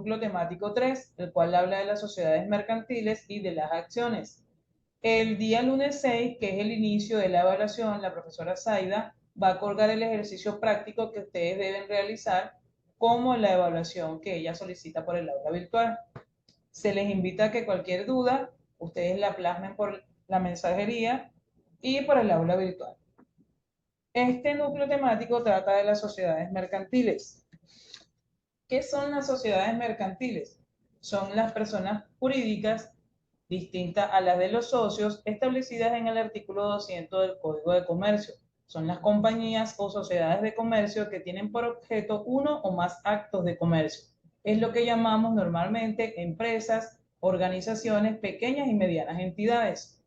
núcleo temático 3, el cual habla de las sociedades mercantiles y de las acciones. El día lunes 6, que es el inicio de la evaluación, la profesora Zaida va a colgar el ejercicio práctico que ustedes deben realizar como la evaluación que ella solicita por el aula virtual. Se les invita a que cualquier duda, ustedes la plasmen por la mensajería y por el aula virtual. Este núcleo temático trata de las sociedades mercantiles. ¿Qué son las sociedades mercantiles? Son las personas jurídicas distintas a las de los socios establecidas en el artículo 200 del Código de Comercio. Son las compañías o sociedades de comercio que tienen por objeto uno o más actos de comercio. Es lo que llamamos normalmente empresas, organizaciones, pequeñas y medianas entidades.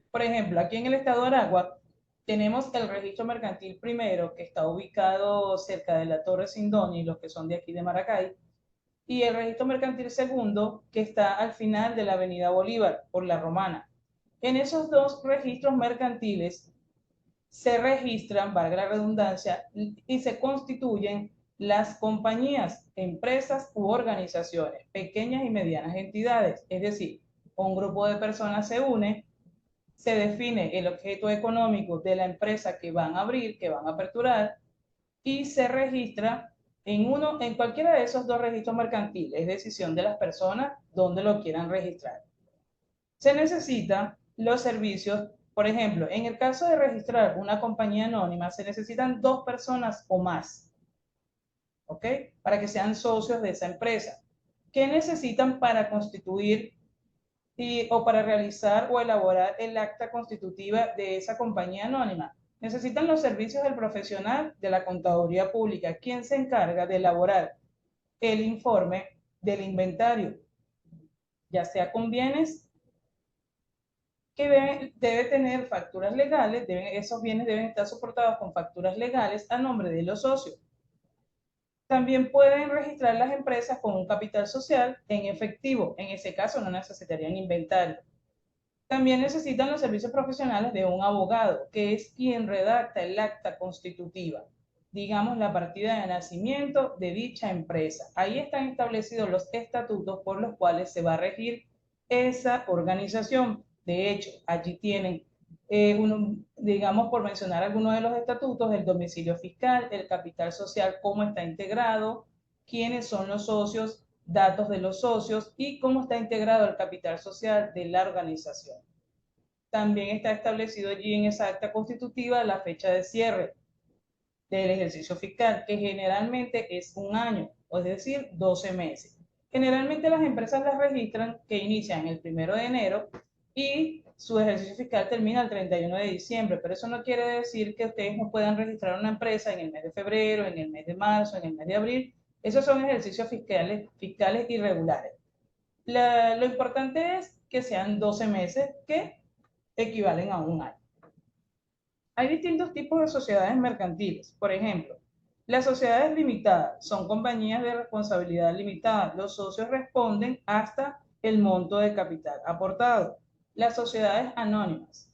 Por ejemplo, aquí en el estado de Aragua tenemos el registro mercantil primero, que está ubicado cerca de la Torre Sindoni, los que son de aquí de Maracay, y el registro mercantil segundo, que está al final de la avenida Bolívar, por la Romana. En esos dos registros mercantiles se registran, valga la redundancia, y se constituyen las compañías, empresas u organizaciones, pequeñas y medianas entidades. Es decir, un grupo de personas se une, se define el objeto económico de la empresa que van a abrir, que van a aperturar, y se registra en cualquiera de esos dos registros mercantiles. Es decisión de las personas donde lo quieran registrar. Se necesitan los servicios, por ejemplo, en el caso de registrar una compañía anónima, se necesitan dos personas o más, ¿ok? Para que sean socios de esa empresa. ¿Qué necesitan para constituir o para realizar o elaborar el acta constitutiva de esa compañía anónima? Necesitan los servicios del profesional de la contaduría pública, quien se encarga de elaborar el informe del inventario, ya sea con bienes que debe tener facturas legales, esos bienes deben estar soportados con facturas legales a nombre de los socios. También pueden registrar las empresas con un capital social en efectivo, en ese caso no necesitarían inventario. También necesitan los servicios profesionales de un abogado, que es quien redacta el acta constitutiva, digamos la partida de nacimiento de dicha empresa. Ahí están establecidos los estatutos por los cuales se va a regir esa organización. De hecho, allí tienen, digamos, por mencionar algunos de los estatutos, el domicilio fiscal, el capital social, cómo está integrado, quiénes son los socios, datos de los socios y cómo está integrado el capital social de la organización. También está establecido allí en esa acta constitutiva la fecha de cierre del ejercicio fiscal, que generalmente es un año, es decir, 12 meses. Generalmente las empresas las registran que inician el 1 de enero y su ejercicio fiscal termina el 31 de diciembre, pero eso no quiere decir que ustedes no puedan registrar una empresa en el mes de febrero, en el mes de marzo, en el mes de abril. Esos son ejercicios fiscales irregulares. Lo importante es que sean 12 meses que equivalen a un año. Hay distintos tipos de sociedades mercantiles. Por ejemplo, las sociedades limitadas son compañías de responsabilidad limitada. Los socios responden hasta el monto de capital aportado. Las sociedades anónimas,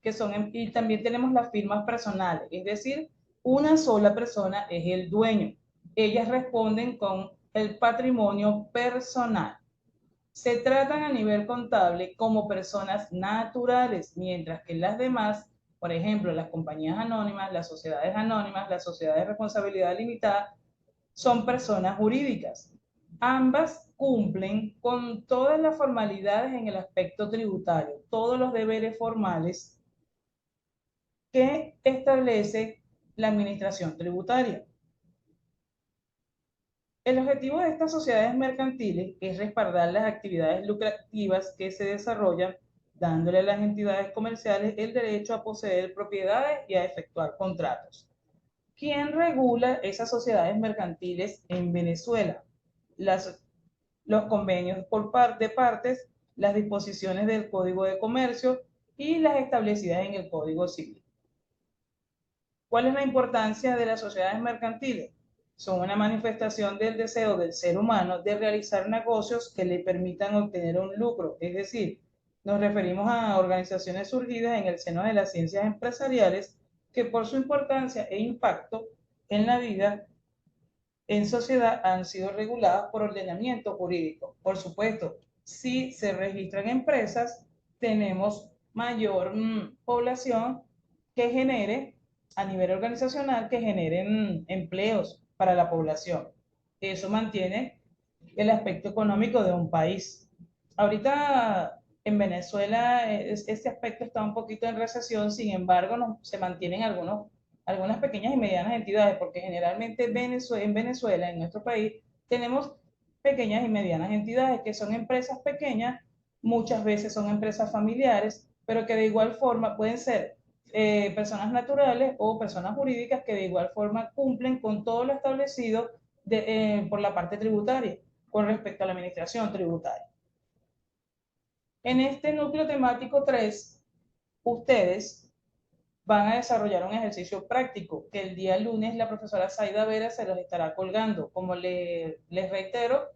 que son, y también tenemos las firmas personales, es decir, una sola persona es el dueño. Ellas responden con el patrimonio personal. Se tratan a nivel contable como personas naturales, mientras que las demás, por ejemplo, las compañías anónimas, las sociedades de responsabilidad limitada, son personas jurídicas. Ambas cumplen con todas las formalidades en el aspecto tributario, todos los deberes formales que establece la administración tributaria. El objetivo de estas sociedades mercantiles es respaldar las actividades lucrativas que se desarrollan, dándole a las entidades comerciales el derecho a poseer propiedades y a efectuar contratos. ¿Quién regula esas sociedades mercantiles en Venezuela? Los convenios de partes, las disposiciones del Código de Comercio y las establecidas en el Código Civil. ¿Cuál es la importancia de las sociedades mercantiles? Son una manifestación del deseo del ser humano de realizar negocios que le permitan obtener un lucro, es decir, nos referimos a organizaciones surgidas en el seno de las ciencias empresariales que por su importancia e impacto en la vida en sociedad han sido reguladas por ordenamiento jurídico. Por supuesto, si se registran empresas, tenemos mayor población que genere, a nivel organizacional, que generen empleos para la población. Eso mantiene el aspecto económico de un país. Ahorita en Venezuela este aspecto está un poquito en recesión, sin embargo se mantienen algunas pequeñas y medianas entidades, porque generalmente en Venezuela, en nuestro país, tenemos pequeñas y medianas entidades que son empresas pequeñas, muchas veces son empresas familiares, pero que de igual forma pueden ser personas naturales o personas jurídicas que de igual forma cumplen con todo lo establecido por la parte tributaria con respecto a la administración tributaria. En este núcleo temático 3, ustedes van a desarrollar un ejercicio práctico que el día lunes la profesora Zaida Vera se los estará colgando. Como les reitero,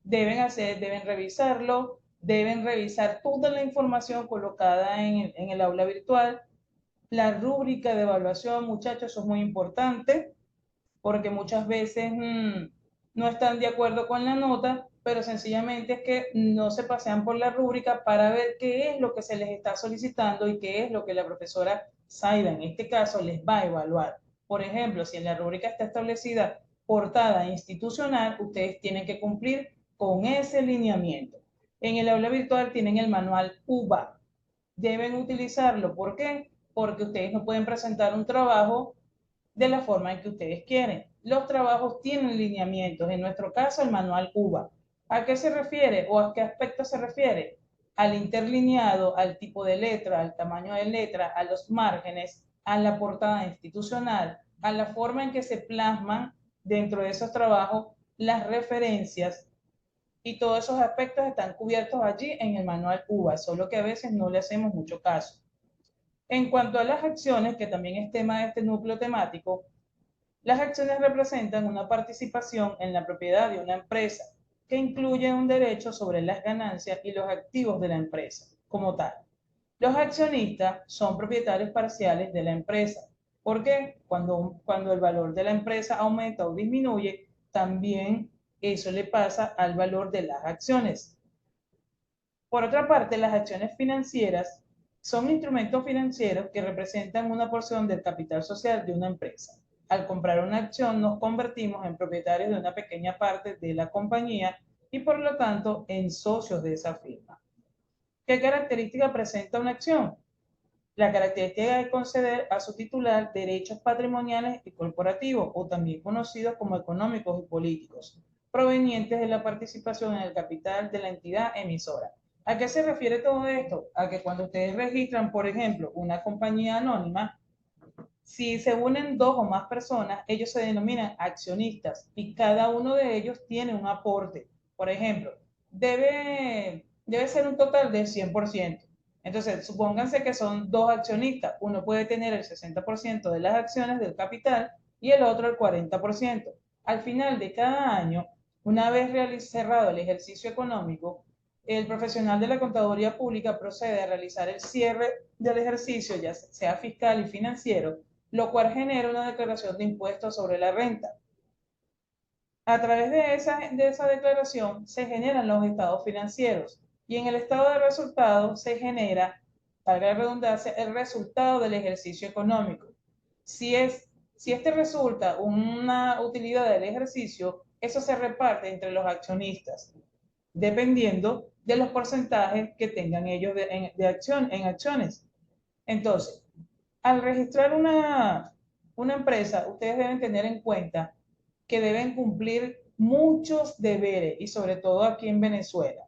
deben revisarlo, deben revisar toda la información colocada en el aula virtual. La rúbrica de evaluación, muchachos, eso es muy importante porque muchas veces no están de acuerdo con la nota, pero sencillamente es que no se pasean por la rúbrica para ver qué es lo que se les está solicitando y qué es lo que la profesora Zaida en este caso les va a evaluar. Por ejemplo, si en la rúbrica está establecida portada institucional, ustedes tienen que cumplir con ese lineamiento. En el aula virtual tienen el manual UBA. Deben utilizarlo. ¿Por qué? Porque ustedes no pueden presentar un trabajo de la forma en que ustedes quieren. Los trabajos tienen lineamientos, en nuestro caso el manual UBA. ¿A qué se refiere o a qué aspecto se refiere? Al interlineado, al tipo de letra, al tamaño de letra, a los márgenes, a la portada institucional, a la forma en que se plasman dentro de esos trabajos las referencias, y todos esos aspectos están cubiertos allí en el manual UBA, solo que a veces no le hacemos mucho caso. En cuanto a las acciones, que también es tema de este núcleo temático, las acciones representan una participación en la propiedad de una empresa que incluye un derecho sobre las ganancias y los activos de la empresa como tal. Los accionistas son propietarios parciales de la empresa. ¿Por qué? Cuando el valor de la empresa aumenta o disminuye, también eso le pasa al valor de las acciones. Por otra parte, las acciones financieras son instrumentos financieros que representan una porción del capital social de una empresa. Al comprar una acción nos convertimos en propietarios de una pequeña parte de la compañía y por lo tanto en socios de esa firma. ¿Qué característica presenta una acción? La característica de conceder a su titular derechos patrimoniales y corporativos, o también conocidos como económicos y políticos, provenientes de la participación en el capital de la entidad emisora. ¿A qué se refiere todo esto? A que cuando ustedes registran, por ejemplo, una compañía anónima, si se unen dos o más personas, ellos se denominan accionistas y cada uno de ellos tiene un aporte. Por ejemplo, debe ser un total de 100%. Entonces, supónganse que son dos accionistas. Uno puede tener el 60% de las acciones del capital y el otro el 40%. Al final de cada año, una vez cerrado el ejercicio económico, el profesional de la contaduría pública procede a realizar el cierre del ejercicio, ya sea fiscal y financiero, lo cual genera una declaración de impuestos sobre la renta. A través de esa declaración se generan los estados financieros y en el estado de resultados se genera, valga la redundancia, el resultado del ejercicio económico. Si este resulta una utilidad del ejercicio, eso se reparte entre los accionistas, dependiendo de los porcentajes que tengan ellos en acciones. Entonces, al registrar una empresa, ustedes deben tener en cuenta que deben cumplir muchos deberes y sobre todo aquí en Venezuela.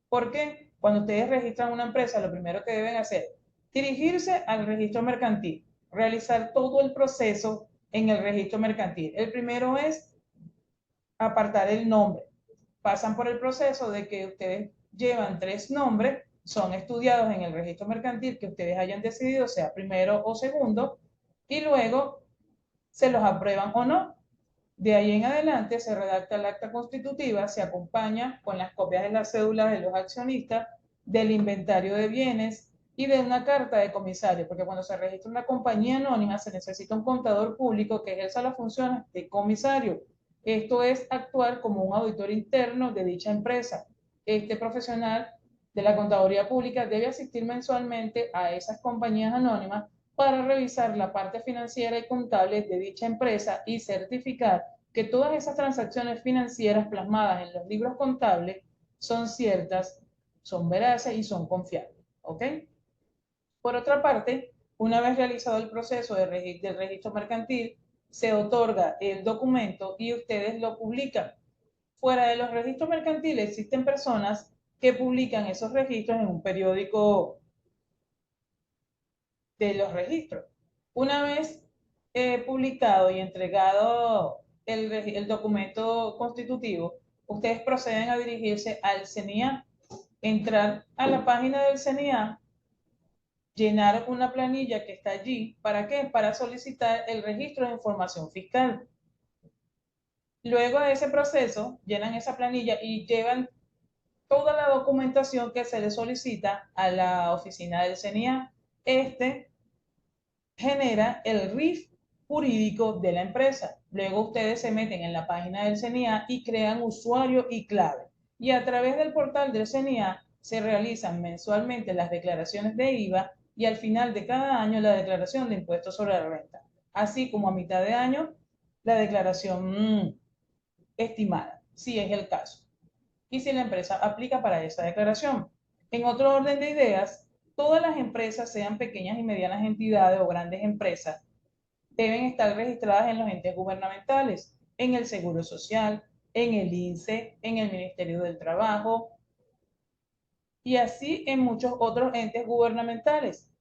Porque cuando ustedes registran una empresa, lo primero que deben hacer, dirigirse al registro mercantil, realizar todo el proceso en el registro mercantil. El primero es apartar el nombre. Pasan por el proceso de que ustedes llevan 3 nombres, son estudiados en el registro mercantil que ustedes hayan decidido, sea primero o segundo, y luego se los aprueban o no. De ahí en adelante se redacta el acta constitutiva, se acompaña con las copias de las cédulas de los accionistas, del inventario de bienes y de una carta de comisario, porque cuando se registra una compañía anónima se necesita un contador público que ejerza las funciones de comisario. Esto es actuar como un auditor interno de dicha empresa. Este profesional de la contaduría pública debe asistir mensualmente a esas compañías anónimas para revisar la parte financiera y contable de dicha empresa y certificar que todas esas transacciones financieras plasmadas en los libros contables son ciertas, son veraces y son confiables. ¿Ok? Por otra parte, una vez realizado el proceso del registro mercantil, se otorga el documento y ustedes lo publican. Fuera de los registros mercantiles existen personas que publican esos registros en un periódico de los registros. Una vez publicado y entregado el documento constitutivo, ustedes proceden a dirigirse al CENIA, entrar a la página del CENIA, llenar una planilla que está allí. ¿Para qué? Para solicitar el registro de información fiscal. Luego de ese proceso, llenan esa planilla y llevan toda la documentación que se le solicita a la oficina del CENIA. Este genera el RIF jurídico de la empresa. Luego ustedes se meten en la página del CENIA y crean usuario y clave. Y a través del portal del CENIA se realizan mensualmente las declaraciones de IVA y al final de cada año la declaración de impuestos sobre la renta, así como a mitad de año la declaración estimada, si es el caso, y si la empresa aplica para esa declaración. En otro orden de ideas, todas las empresas, sean pequeñas y medianas entidades o grandes empresas, deben estar registradas en los entes gubernamentales, en el Seguro Social, en el INSEE, en el Ministerio del Trabajo y así en muchos otros entes gubernamentales.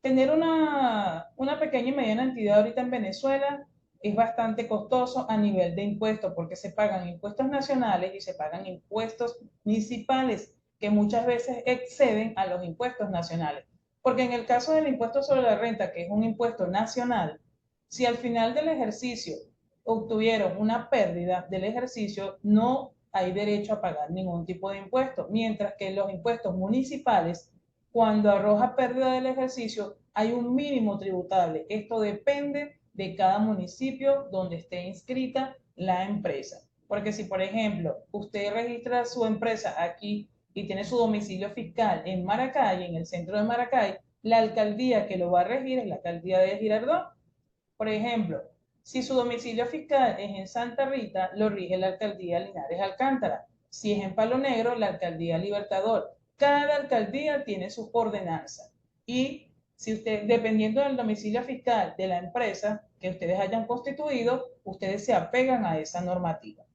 Tener una pequeña y mediana entidad ahorita en Venezuela es bastante costoso a nivel de impuestos porque se pagan impuestos nacionales y se pagan impuestos municipales que muchas veces exceden a los impuestos nacionales. Porque en el caso del impuesto sobre la renta, que es un impuesto nacional, si al final del ejercicio obtuvieron una pérdida del ejercicio, no hay derecho a pagar ningún tipo de impuesto, mientras que los impuestos municipales, cuando arroja pérdida del ejercicio, hay un mínimo tributable. Esto depende de cada municipio donde esté inscrita la empresa. Porque si, por ejemplo, usted registra su empresa aquí y tiene su domicilio fiscal en Maracay, en el centro de Maracay, la alcaldía que lo va a regir es la alcaldía de Girardot. Por ejemplo, si su domicilio fiscal es en Santa Rita, lo rige la alcaldía Linares Alcántara. Si es en Palo Negro, la alcaldía Libertador. Cada alcaldía tiene sus ordenanzas. Y si usted, dependiendo del domicilio fiscal de la empresa que ustedes hayan constituido, ustedes se apegan a esa normativa.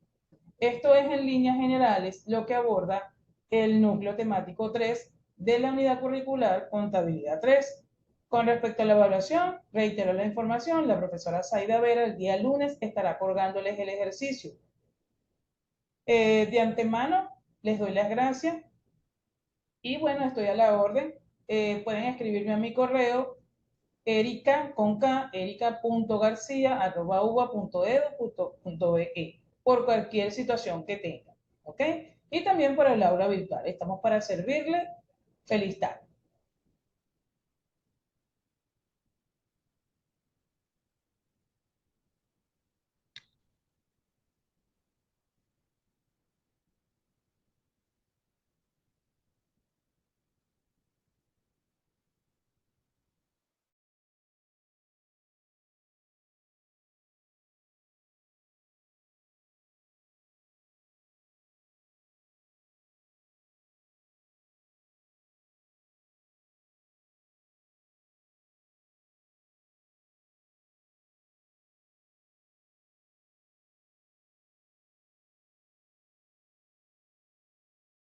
Esto es en líneas generales lo que aborda el núcleo temático 3 de la unidad curricular Contabilidad 3. Con respecto a la evaluación, reitero la información, la profesora Zaida Vera el día lunes estará colgándoles el ejercicio. De antemano, les doy las gracias y bueno, estoy a la orden. Pueden escribirme a mi correo erica con k, erica.garcia@uva.edu.be por cualquier situación que tengan, ¿ok? Y también por el aula virtual. Estamos para servirle. Feliz tarde.